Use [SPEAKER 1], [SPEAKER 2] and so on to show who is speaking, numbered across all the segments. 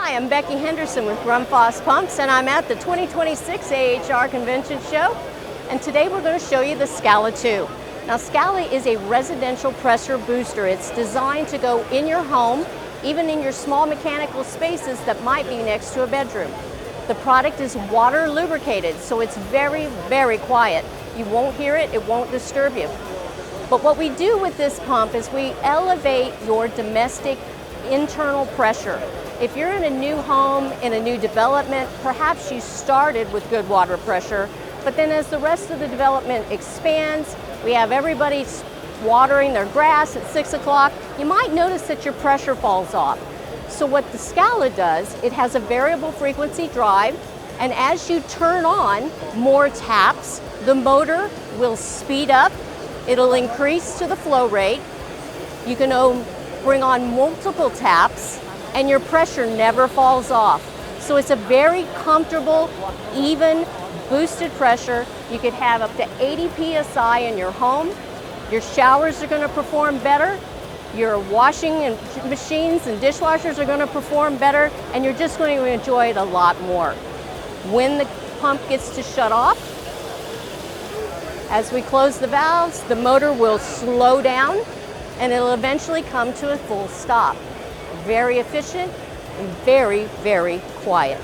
[SPEAKER 1] Hi, I'm Becky Henderson with Grundfos Pumps, and I'm at the 2026 AHR Convention Show. And today we're going to show you the SCALA2. Now, SCALA is a residential pressure booster. It's designed to go in your home, even in your small mechanical spaces that might be next to a bedroom. The product is water lubricated, so it's very, very quiet. You won't hear it, it won't disturb you. But what we do with this pump is we elevate your domestic internal pressure. If you're in a new home, in a new development, perhaps you started with good water pressure, but then as the rest of the development expands, we have everybody watering their grass at 6 o'clock, you might notice that your pressure falls off. So what the SCALA does, it has a variable frequency drive, and as you turn on more taps, the motor will speed up, it'll increase to the flow rate. You can bring on multiple taps, and your pressure never falls off. So it's a very comfortable, even, boosted pressure. You could have up to 80 PSI in your home. Your showers are going to perform better. Your washing and machines and dishwashers are going to perform better, and you're just going to enjoy it a lot more. When the pump gets to shut off, as we close the valves, the motor will slow down and it'll eventually come to a full stop. Very efficient and very, very quiet.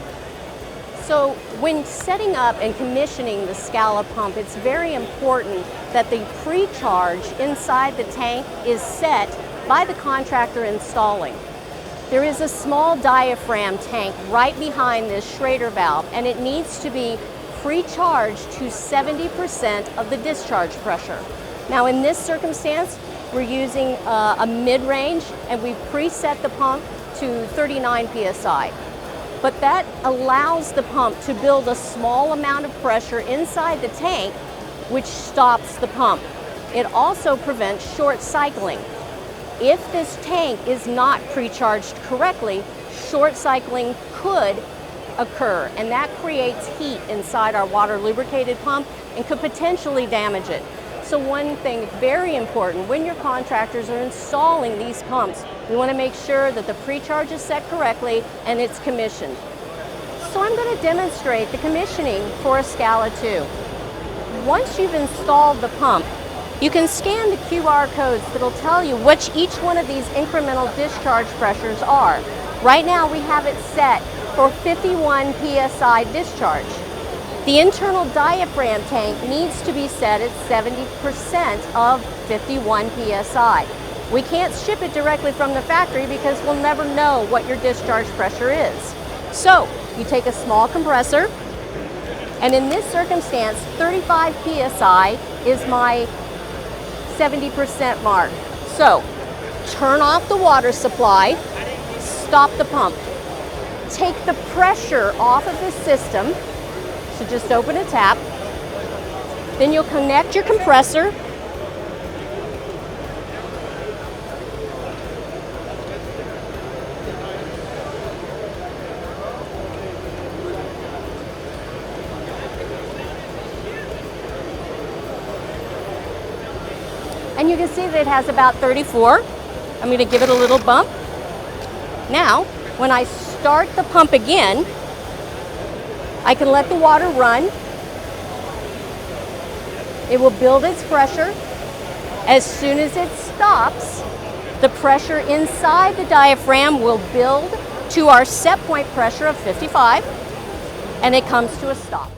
[SPEAKER 1] So when setting up and commissioning the SCALA pump, it's very important that the pre-charge inside the tank is set by the contractor installing. There is a small diaphragm tank right behind this Schrader valve, and it needs to be pre-charged to 70% of the discharge pressure. Now in this circumstance, we're using a mid-range, and we preset the pump to 39 PSI. But that allows the pump to build a small amount of pressure inside the tank, which stops the pump. It also prevents short cycling. If this tank is not pre-charged correctly, short cycling could occur, and that creates heat inside our water lubricated pump and could potentially damage it. So one thing very important, when your contractors are installing these pumps, we want to make sure that the pre-charge is set correctly and it's commissioned. So I'm going to demonstrate the commissioning for a SCALA2. Once you've installed the pump, you can scan the QR codes that'll tell you which each one of these incremental discharge pressures are. Right now we have it set for 51 PSI discharge. The internal diaphragm tank needs to be set at 70% of 51 PSI. We can't ship it directly from the factory because we'll never know what your discharge pressure is. So you take a small compressor, and in this circumstance, 35 PSI is my 70% mark. So turn off the water supply, stop the pump. Take the pressure off of the system, so just open a tap. Then you'll connect your compressor. And you can see that it has about 34. I'm going to give it a little bump. Now, when I start the pump again, I can let the water run. It will build its pressure. As soon as it stops, the pressure inside the diaphragm will build to our set point pressure of 55, and it comes to a stop.